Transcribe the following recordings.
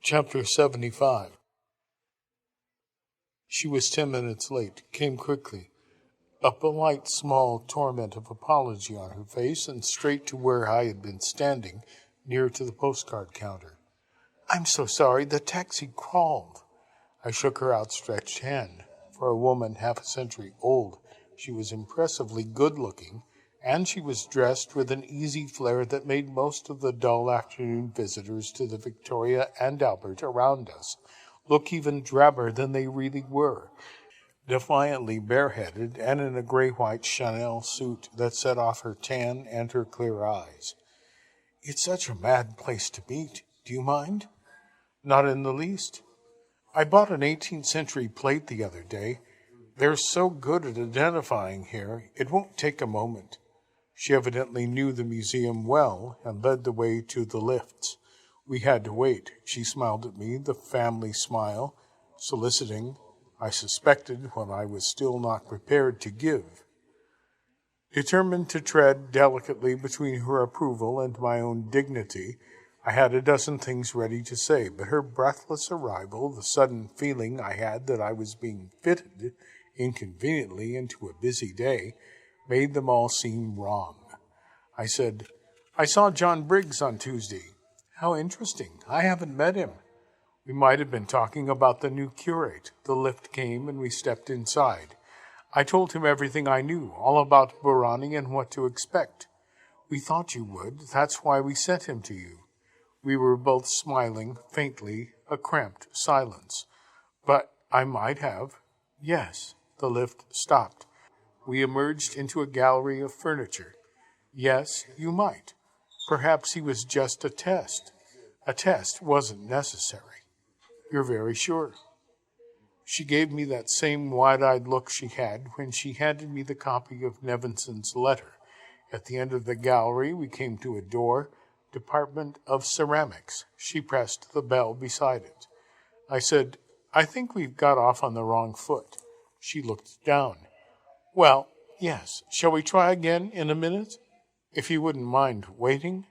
Chapter 75. She was 10 minutes late, came quickly, a polite small torment of apology on her face, and straight to where I had been standing, near to the postcard counter. "I'm so sorry, the taxi crawled." I shook her outstretched hand. For a woman half a century old, she was impressively good-looking, and she was dressed with an easy flair that made most of the dull afternoon visitors to the Victoria and Albert around us look even drabber than they really were, defiantly bareheaded and in a gray-white Chanel suit that set off her tan and her clear eyes. "It's such a mad place to meet. Do you mind?" "Not in the least. I bought an 18th century plate the other day. They're so good at identifying here, it won't take a moment." She evidently knew the museum well and led the way to the lifts. We had to wait. She smiled at me, the family smile, soliciting, I suspected, what I was still not prepared to give. Determined to tread delicately between her approval and my own dignity, I had a dozen things ready to say, but her breathless arrival, the sudden feeling I had that I was being fitted inconveniently into a busy day, made them all seem wrong. I said, "I saw John Briggs on Tuesday." "How interesting. I haven't met him." We might have been talking about the new curate. The lift came and we stepped inside. I told him everything I knew, all about Borani and what to expect. "We thought you would. That's why we sent him to you." We were both smiling, faintly, a cramped silence. "But I might have." "Yes." The lift stopped. We emerged into a gallery of furniture. "Yes, you might. Perhaps he was just a test." "A test wasn't necessary." "You're very sure?" She gave me that same wide-eyed look she had when she handed me the copy of Nevinson's letter. At the end of the gallery, we came to a door, Department of Ceramics. She pressed the bell beside it. I said, "I think we've got off on the wrong foot." She looked down. "Well, yes. Shall we try again in a minute? If you wouldn't mind waiting?"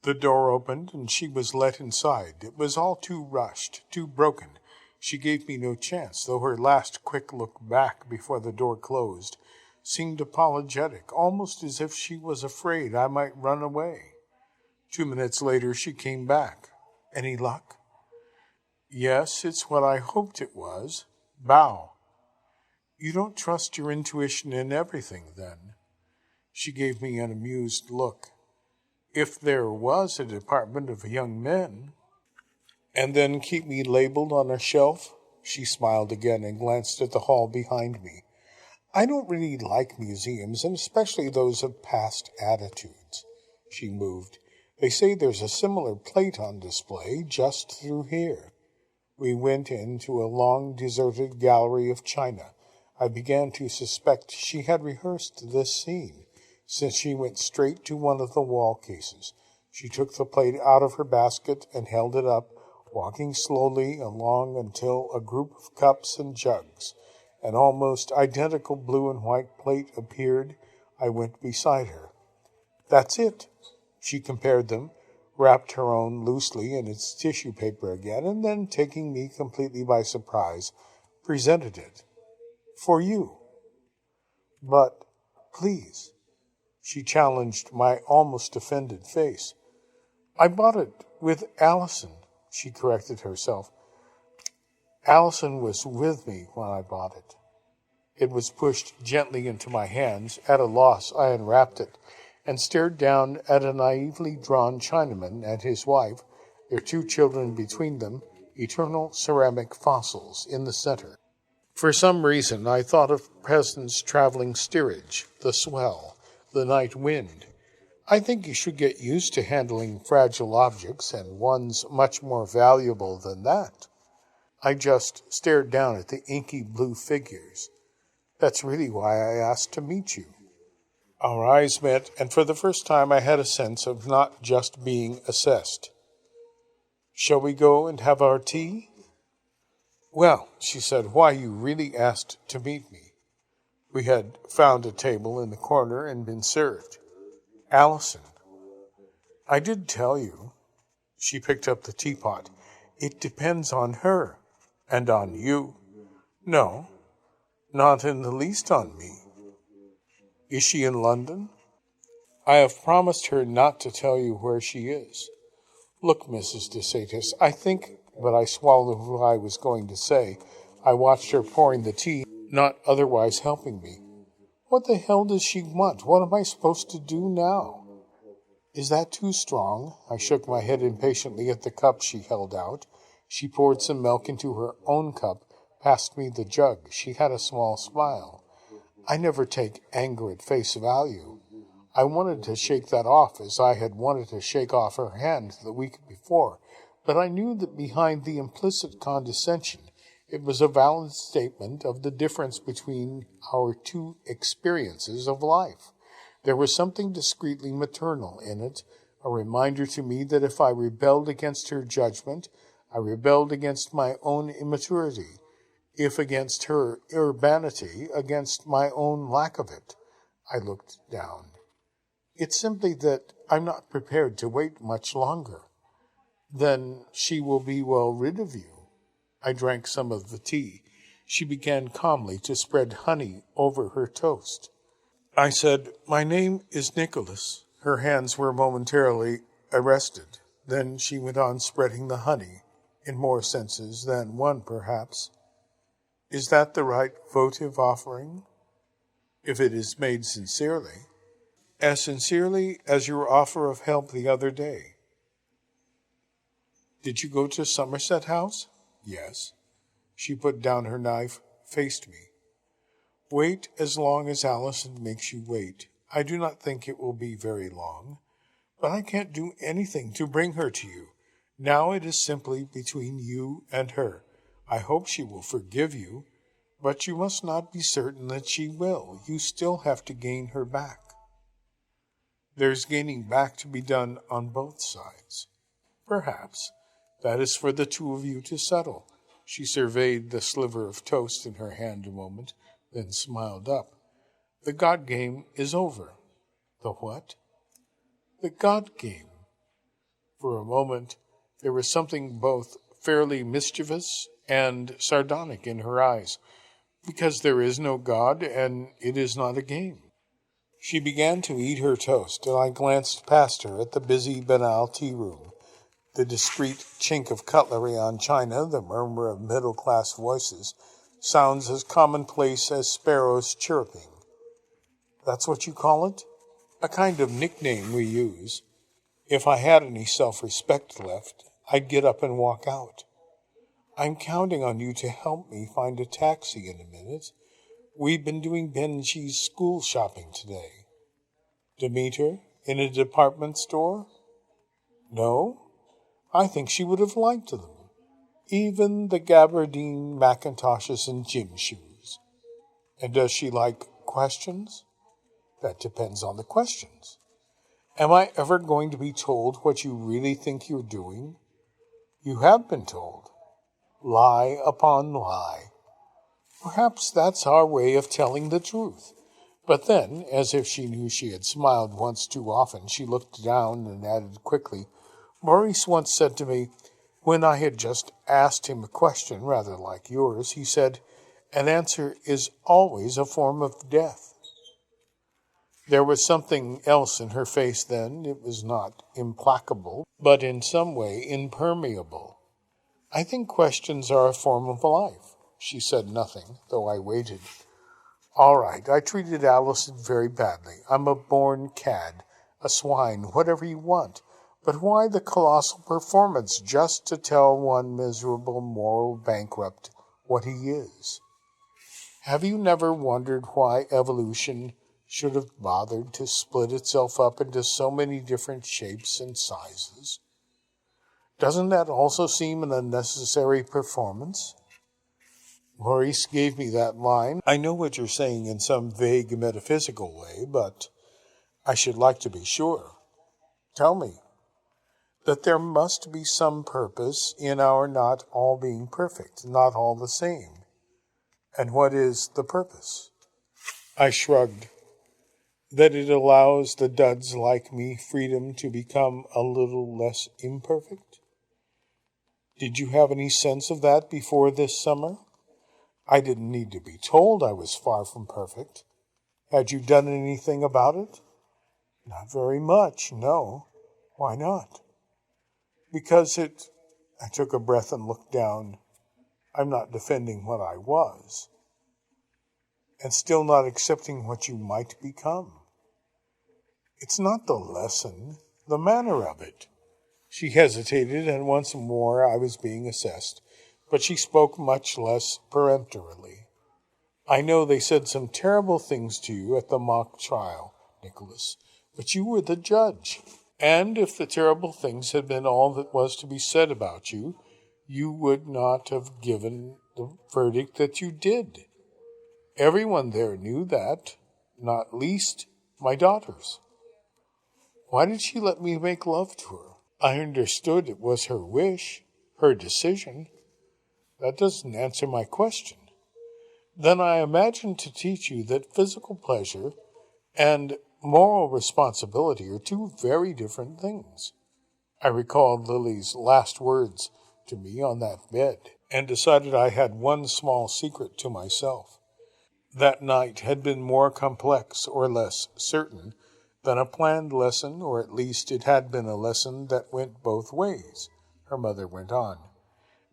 The door opened, and she was let inside. It was all too rushed, too broken. She gave me no chance, though her last quick look back before the door closed seemed apologetic, almost as if she was afraid I might run away. 2 minutes later, she came back. "Any luck?" "Yes, it's what I hoped it was. Bow." "You don't trust your intuition in everything, then?" She gave me an amused look. "If there was a department of young men—" "And then keep me labeled on a shelf?" She smiled again and glanced at the hall behind me. "I don't really like museums, and especially those of past attitudes." She moved. "They say there's a similar plate on display just through here." We went into a long, deserted gallery of china. I began to suspect she had rehearsed this scene, since she went straight to one of the wall cases. She took the plate out of her basket and held it up, walking slowly along until a group of cups and jugs, an almost identical blue and white plate, appeared. I went beside her. "That's it." She compared them, wrapped her own loosely in its tissue paper again, and then, taking me completely by surprise, presented it. "For you." "But, please." She challenged my almost offended face. "I bought it with Allison," she corrected herself. "Allison was with me when I bought it." It was pushed gently into my hands. At a loss, I unwrapped it and stared down at a naively drawn Chinaman and his wife, their 2 children between them, eternal ceramic fossils in the center. For some reason, I thought of Preston's traveling steerage, the swell, the night wind. I think you should get used to handling fragile objects, and one's much more valuable than that. I just stared down at the inky blue figures. That's really why I asked to meet you. Our eyes met, and for the first time I had a sense of not just being assessed. "Shall we go and have our tea?" "Well," she said, "why, you really asked to meet me." We had found a table in the corner and been served. "Allison." "I did tell you." She picked up the teapot. It depends on her. And on you. No, not in the least on me. Is she in London? I have promised her not to tell you where she is. Look, Mrs. de Satis, I think, but I swallowed what I was going to say. I watched her pouring the tea, not otherwise helping me. What the hell does she want? What am I supposed to do now? Is that too strong? I shook my head impatiently at the cup she held out. She poured some milk into her own cup, passed me the jug. She had a small smile. I never take anger at face value. I wanted to shake that off as I had wanted to shake off her hand the week before, but I knew that behind the implicit condescension it was a valid statement of the difference between our two experiences of life. There was something discreetly maternal in it, a reminder to me that if I rebelled against her judgment, I rebelled against my own immaturity, if against her urbanity, against my own lack of it. I looked down. It's simply that I'm not prepared to wait much longer. Then she will be well rid of you. I drank some of the tea. She began calmly to spread honey over her toast. I said, "My name is Nicholas." Her hands were momentarily arrested. Then she went on spreading the honey, in more senses than one, perhaps. Is that the right votive offering? If it is made sincerely. As sincerely as your offer of help the other day. Did you go to Somerset House? Yes. She put down her knife, faced me. Wait as long as Allison makes you wait. I do not think it will be very long, but I can't do anything to bring her to you. Now it is simply between you and her. I hope she will forgive you, but you must not be certain that she will. You still have to gain her back. There's gaining back to be done on both sides. Perhaps. That is for the two of you to settle. She surveyed the sliver of toast in her hand a moment, then smiled up. The God game is over. The what? The God game. For a moment, there was something both fairly mischievous and sardonic in her eyes, because there is no God and it is not a game. She began to eat her toast, and I glanced past her at the busy, banal tea-room, the discreet chink of cutlery on china, the murmur of middle-class voices, sounds as commonplace as sparrows chirping. That's what you call it? A kind of nickname we use. If I had any self-respect left, I'd get up and walk out. I'm counting on you to help me find a taxi in a minute. We've been doing Benji's school shopping today. Demeter, in a department store? No? I think she would have liked them. Even the gabardine macintoshes and gym shoes. And does she like questions? That depends on the questions. Am I ever going to be told what you really think you're doing? You have been told. Lie upon lie. Perhaps that's our way of telling the truth. But then, as if she knew she had smiled once too often, she looked down and added quickly, Maurice once said to me, when I had just asked him a question rather like yours, he said, an answer is always a form of death. There was something else in her face then. It was not implacable, but in some way impermeable. I think questions are a form of life. She said nothing, though I waited. All right, I treated Allison very badly. I'm a born cad, a swine, whatever you want. But why the colossal performance just to tell one miserable moral bankrupt what he is? Have you never wondered why evolution should have bothered to split itself up into so many different shapes and sizes? Doesn't that also seem an unnecessary performance? Maurice gave me that line. I know what you're saying in some vague metaphysical way, but I should like to be sure. Tell me. That there must be some purpose in our not all being perfect, not all the same. And what is the purpose? I shrugged. That it allows the duds like me freedom to become a little less imperfect? Did you have any sense of that before this summer? I didn't need to be told I was far from perfect. Had you done anything about it? Not very much, no. Why not? Because I took a breath and looked down. I'm not defending what I was, and still not accepting what you might become. It's not the lesson, the manner of it. She hesitated, and once more I was being assessed, but she spoke much less peremptorily. I know they said some terrible things to you at the mock trial, Nicholas, but you were the judge. And if the terrible things had been all that was to be said about you, you would not have given the verdict that you did. Everyone there knew that, not least my daughters. Why did she let me make love to her? I understood it was her wish, her decision. That doesn't answer my question. Then I imagined to teach you that physical pleasure and moral responsibility are two very different things. I recalled Lily's last words to me on that bed and decided I had one small secret to myself. That night had been more complex or less certain than a planned lesson, or at least it had been a lesson that went both ways. Her mother went on.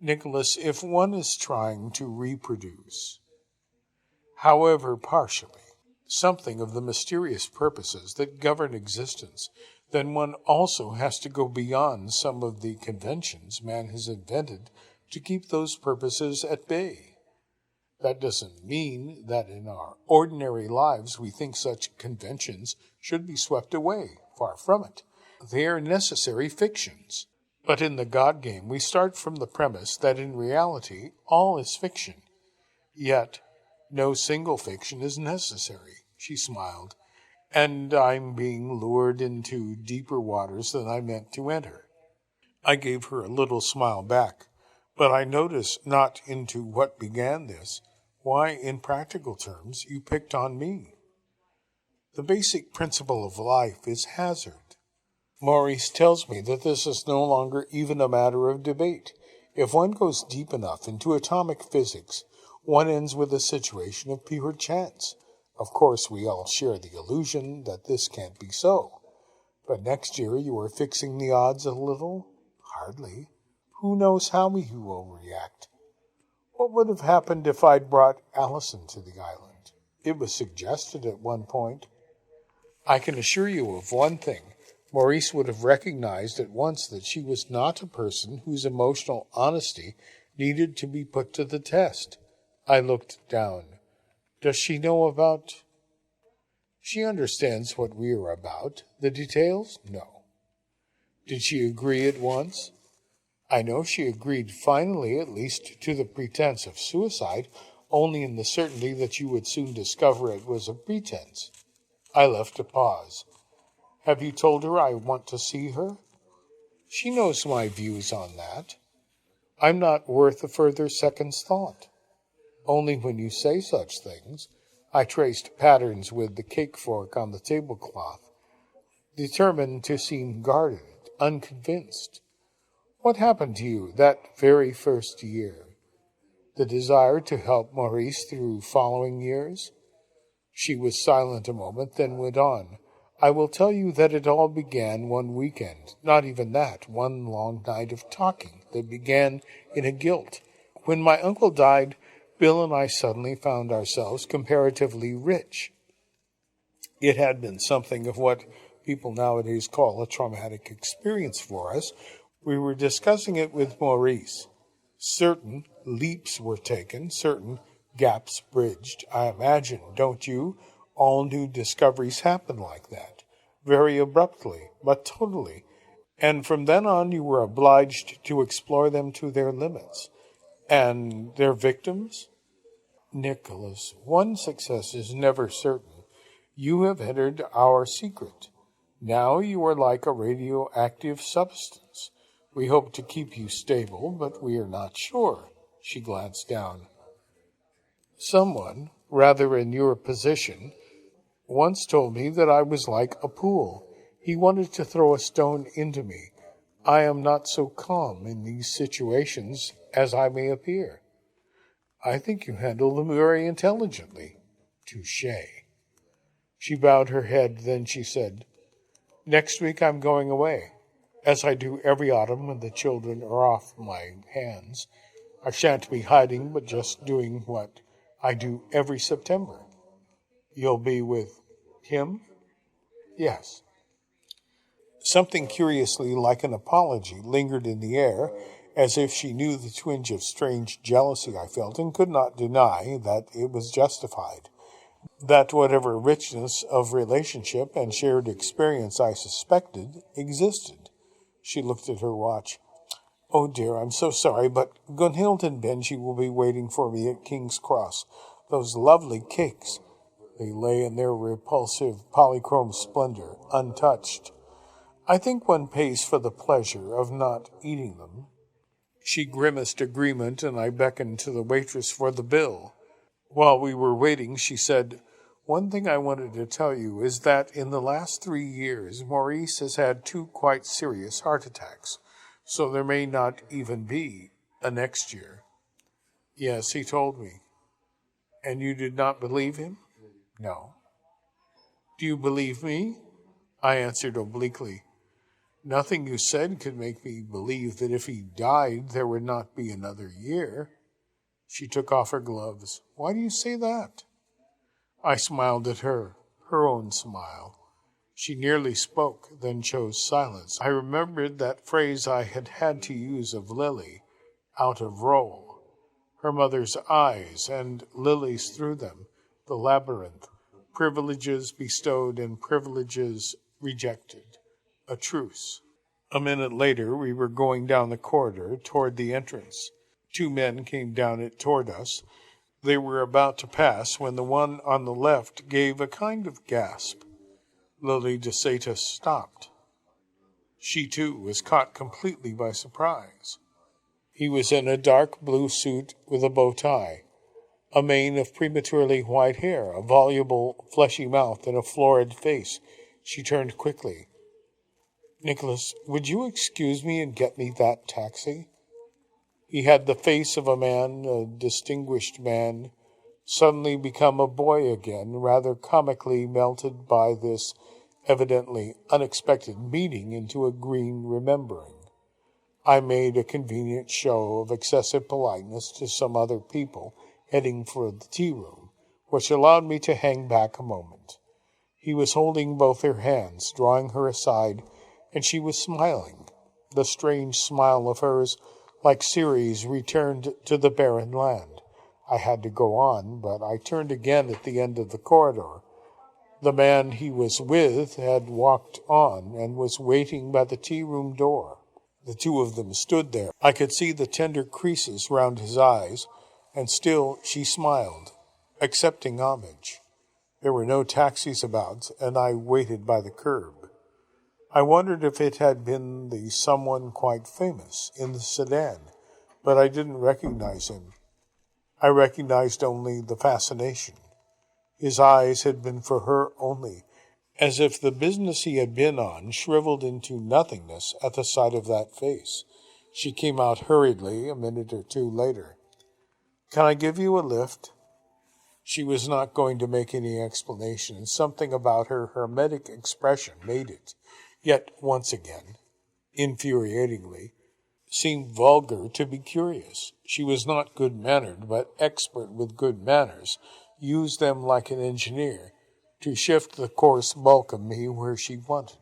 Nicholas, if one is trying to reproduce, however partially, something of the mysterious purposes that govern existence, then one also has to go beyond some of the conventions man has invented to keep those purposes at bay. That doesn't mean that in our ordinary lives we think such conventions should be swept away. Far from it. They are necessary fictions. But in the God game we start from the premise that in reality all is fiction. Yet no single fiction is necessary. She smiled. And I'm being lured into deeper waters than I meant to enter. I gave her a little smile back, but I notice not into what began this. Why, in practical terms, you picked on me. The basic principle of life is hazard. Maurice tells me that this is no longer even a matter of debate. If one goes deep enough into atomic physics, one ends with a situation of pure chance. Of course, we all share the illusion that this can't be so. But next year you are fixing the odds a little? Hardly. Who knows how we will react? What would have happened if I'd brought Allison to the island? It was suggested at one point. I can assure you of one thing. Maurice would have recognized at once that she was not a person whose emotional honesty needed to be put to the test. I looked down. Does she know about... She understands what we are about. The details? No. Did she agree at once? I know she agreed finally, at least to the pretense of suicide, only in the certainty that you would soon discover it was a pretense. I left a pause. Have you told her I want to see her? She knows my views on that. I'm not worth a further second's thought. Only when you say such things, I traced patterns with the cake fork on the tablecloth, determined to seem guarded, unconvinced. What happened to you that very first year? The desire to help Maurice through following years? She was silent a moment, then went on. I will tell you that it all began one weekend, not even that, one long night of talking that began in a guilt. When my uncle died, Bill and I suddenly found ourselves comparatively rich. It had been something of what people nowadays call a traumatic experience for us. We were discussing it with Maurice. Certain leaps were taken, certain gaps bridged. I imagine, don't you? All new discoveries happen like that, very abruptly, but totally. And from then on you were obliged to explore them to their limits. And their victims? Nicholas, one success is never certain. You have entered our secret. Now you are like a radioactive substance. We hope to keep you stable, but we are not sure. She glanced down. Someone, rather in your position, once told me that I was like a pool. He wanted to throw a stone into me. I am not so calm in these situations as I may appear. I think you handle them very intelligently. Touché. She bowed her head, then she said, Next week I'm going away, as I do every autumn when the children are off my hands. I shan't be hiding, but just doing what I do every September. You'll be with him? Yes. Something curiously like an apology lingered in the air, as if she knew the twinge of strange jealousy I felt and could not deny that it was justified, that whatever richness of relationship and shared experience I suspected existed. She looked at her watch. Oh dear, I'm so sorry, but Gunhild and Benji will be waiting for me at King's Cross. Those lovely cakes. They lay in their repulsive polychrome splendor, untouched. I think one pays for the pleasure of not eating them. She grimaced agreement, and I beckoned to the waitress for the bill. While we were waiting, she said, One thing I wanted to tell you is that in the last 3 years, Maurice has had 2 quite serious heart attacks, so there may not even be a next year. Yes, he told me. And you did not believe him? No. Do you believe me? I answered obliquely. Nothing you said could make me believe that if he died, there would not be another year. She took off her gloves. Why do you say that? I smiled at her own smile. She nearly spoke, then chose silence. I remembered that phrase I had had to use of Lily, out of role. Her mother's eyes, and Lily's through them, the labyrinth, privileges bestowed and privileges rejected. A truce. A minute later, we were going down the corridor toward the entrance. 2 men came down it toward us. They were about to pass when the one on the left gave a kind of gasp. Lily de Satis stopped. She, too, was caught completely by surprise. He was in a dark blue suit with a bow tie, a mane of prematurely white hair, a voluble, fleshy mouth, and a florid face. She turned quickly. Nicholas, would you excuse me and get me that taxi? He had the face of a man, a distinguished man, suddenly become a boy again, rather comically melted by this evidently unexpected meeting into a green remembering. I made a convenient show of excessive politeness to some other people heading for the tea-room, which allowed me to hang back a moment. He was holding both her hands, drawing her aside, and she was smiling. The strange smile of hers, like Ceres, returned to the barren land. I had to go on, but I turned again at the end of the corridor. The man he was with had walked on and was waiting by the tea-room door. The 2 of them stood there. I could see the tender creases round his eyes, and still she smiled, accepting homage. There were no taxis about, and I waited by the curb. I wondered if it had been the someone quite famous in the sedan, but I didn't recognize him. I recognized only the fascination. His eyes had been for her only, as if the business he had been on shriveled into nothingness at the sight of that face. She came out hurriedly a minute or 2 later. Can I give you a lift? She was not going to make any explanation. Something about her hermetic expression made it. Yet, once again, infuriatingly, seemed vulgar to be curious. She was not good-mannered, but expert with good manners, used them like an engineer to shift the coarse bulk of me where she wanted.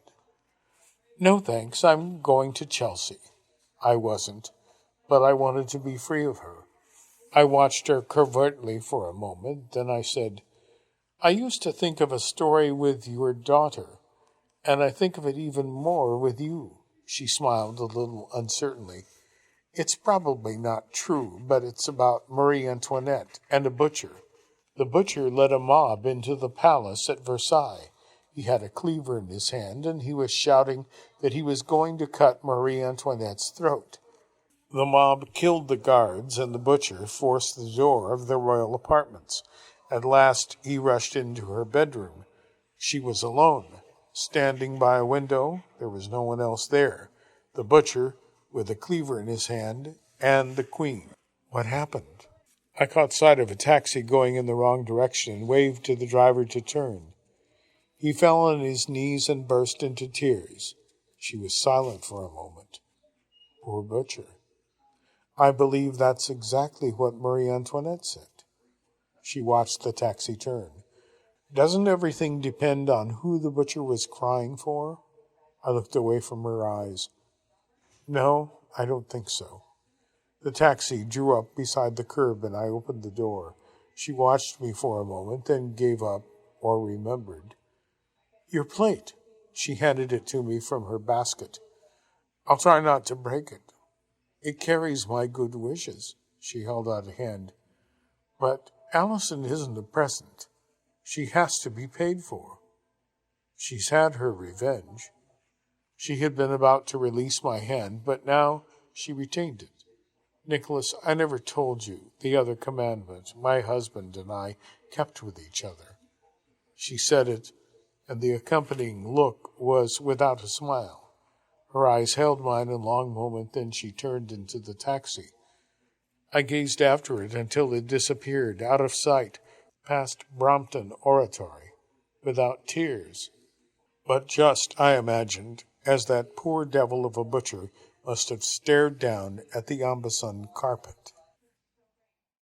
No thanks, I'm going to Chelsea. I wasn't, but I wanted to be free of her. I watched her covertly for a moment, then I said, I used to think of a story with your daughter, and I think of it even more with you. She smiled a little uncertainly. It's probably not true, but it's about Marie Antoinette and a butcher. The butcher led a mob into the palace at Versailles. He had a cleaver in his hand, and he was shouting that he was going to cut Marie Antoinette's throat. The mob killed the guards, and the butcher forced the door of the royal apartments. At last he rushed into her bedroom. She was alone. Standing by a window, there was no one else there. the butcher with a cleaver in his hand, and the queen. What happened? I caught sight of a taxi going in the wrong direction and waved to the driver to turn. He fell on his knees and burst into tears. She was silent for a moment. Poor butcher. I believe that's exactly what Marie Antoinette said. She watched the taxi turn. Doesn't everything depend on who the butcher was crying for? I looked away from her eyes. No, I don't think so. The taxi drew up beside the curb and I opened the door. She watched me for a moment, then gave up or remembered. Your plate. She handed it to me from her basket. I'll try not to break it. It carries my good wishes. She held out a hand. But Allison isn't a present. She has to be paid for. She's had her revenge. She had been about to release my hand, but now she retained it. Nicholas, I never told you the other commandment my husband and I kept with each other. She said it, and the accompanying look was without a smile. Her eyes held mine a long moment, then she turned into the taxi. I gazed after it until it disappeared, out of sight, past Brompton Oratory, without tears, but just, I imagined, as that poor devil of a butcher must have stared down at the Aubusson carpet.